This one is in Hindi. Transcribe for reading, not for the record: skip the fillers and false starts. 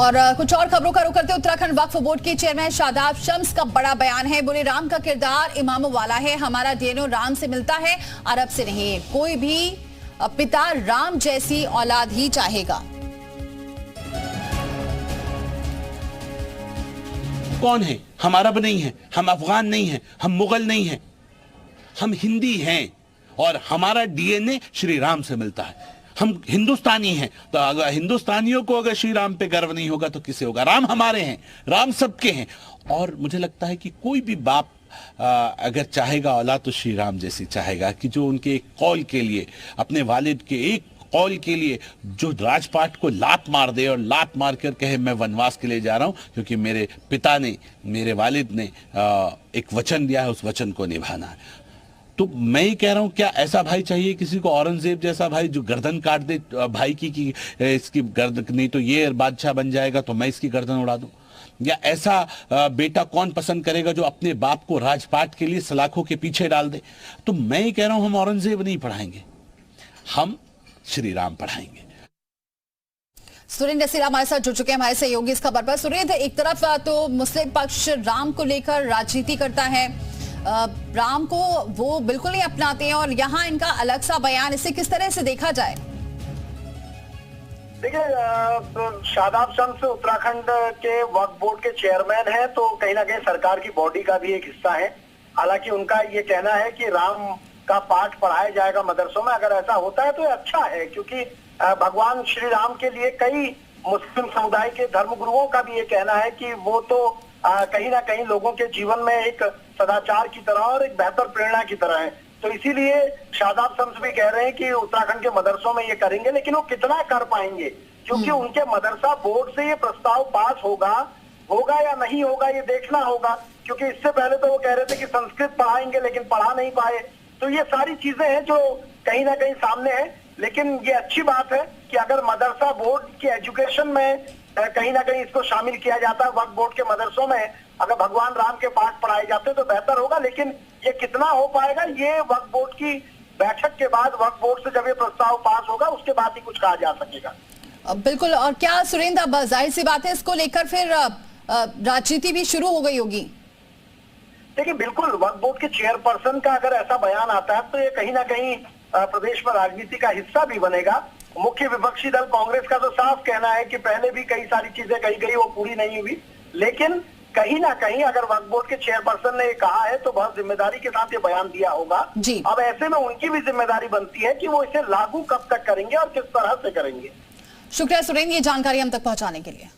और कुछ और खबरों का रुख करते उत्तराखंड वक्फ बोर्ड के चेयरमैन शादाब शम्स का बड़ा बयान है। बोले राम का किरदार इमामों वाला है, हमारा डीएनए राम से मिलता है, अरब से नहीं। कोई भी पिता राम जैसी औलाद ही चाहेगा। कौन है? हम अरब नहीं हैं, हम अफगान नहीं हैं, हम मुगल नहीं हैं, हम हिंदी हैं और हमारा डीएनए श्री राम से मिलता है। हम हिंदुस्तानी हैं, तो अगर हिंदुस्तानियों को अगर श्री राम पे गर्व नहीं होगा तो किसे होगा? राम हमारे हैं, राम सबके हैं। और मुझे लगता है कि कोई भी बाप अगर चाहेगा औलाद तो श्री राम जैसी चाहेगा, कि जो उनके एक कौल के लिए, अपने वालिद के एक कौल के लिए जो राजपाट को लात मार दे और लात मार कर कहे मैं वनवास के लिए जा रहा हूं क्योंकि मेरे पिता ने, मेरे वालिद ने एक वचन दिया है, उस वचन को निभाना है। तो मैं ही कह रहा हूं, क्या ऐसा भाई चाहिए किसी को? औरंगजेब जैसा भाई जो गर्दन काट दे भाई की इसकी गर्दन, नहीं तो ये बादशाह बन जाएगा तो मैं इसकी गर्दन उड़ा दूं? या ऐसा बेटा कौन पसंद करेगा जो अपने बाप को राजपाट के लिए सलाखों के पीछे डाल दे? तो मैं ही कह रहा हूं, हम औरंगजेब नहीं पढ़ाएंगे, हम श्री राम पढ़ाएंगे। सुरेंद्र सिरा हमारे साथ जुड़ चुके हैं हमारे सहयोगी इस खबर पर। सुरेंद्र, एक तरफ तो मुस्लिम पक्ष राम को लेकर राजनीति करता है, राम को वो बिल्कुल नहीं अपनाते हैं और यहाँ इनका अलग सा बयान, इसे किस तरह से देखा जाए? देखिए, शादाब शम्स उत्तराखंड के वक्फ बोर्ड के चेयरमैन हैं, तो कहीं ना कहीं सरकार की बॉडी का भी एक हिस्सा है। हालांकि उनका ये कहना है कि राम का पाठ पढ़ाया जाएगा मदरसों में। अगर ऐसा होता है तो अच्छा है, क्योंकि भगवान श्री राम के लिए कई मुस्लिम समुदाय के धर्मगुरुओं का भी ये कहना है कि वो तो कहीं ना कहीं लोगों के जीवन में एक सदाचार की तरह और एक बेहतर प्रेरणा की तरह है। तो इसीलिए शादाब शम्स भी कह रहे हैं कि उत्तराखंड के मदरसों में ये करेंगे, लेकिन वो कितना कर पाएंगे, क्योंकि उनके मदरसा बोर्ड से ये प्रस्ताव पास होगा या नहीं होगा ये देखना होगा। क्योंकि इससे पहले तो वो कह रहे थे कि संस्कृत पढ़ाएंगे, लेकिन पढ़ा नहीं पाए। तो ये सारी चीजें हैं जो कहीं ना कहीं सामने है। लेकिन ये अच्छी बात है कि अगर मदरसा बोर्ड की एजुकेशन में कहीं ना कहीं इसको शामिल किया जाता है, वक्फ बोर्ड के मदरसों में अगर भगवान राम के पाठ पढ़ाए जाते तो बेहतर होगा। लेकिन ये कितना हो पाएगा, ये वक्फ बोर्ड की बैठक के बाद, वक्फ बोर्ड से जब ये प्रस्ताव पास होगा उसके बाद ही कुछ कहा जा सकेगा। बिल्कुल। और क्या सुरेंद्र, अब जाहिर सी बात है इसको लेकर फिर राजनीति भी शुरू हो गई होगी? देखिए, बिल्कुल, वक्फ बोर्ड के चेयरपर्सन का अगर ऐसा बयान आता है तो ये कहीं ना कहीं प्रदेश में राजनीति का हिस्सा भी बनेगा। मुख्य विपक्षी दल कांग्रेस का तो साफ कहना है कि पहले भी कई सारी चीजें कही गई, वो पूरी नहीं हुई। लेकिन कहीं ना कहीं अगर वक्फ बोर्ड के चेयरपर्सन ने कहा है तो बहुत जिम्मेदारी के साथ ये बयान दिया होगा। अब ऐसे में उनकी भी जिम्मेदारी बनती है कि वो इसे लागू कब तक करेंगे और किस तरह से करेंगे। शुक्रिया सुरेंद्र, ये जानकारी हम तक पहुंचाने के लिए।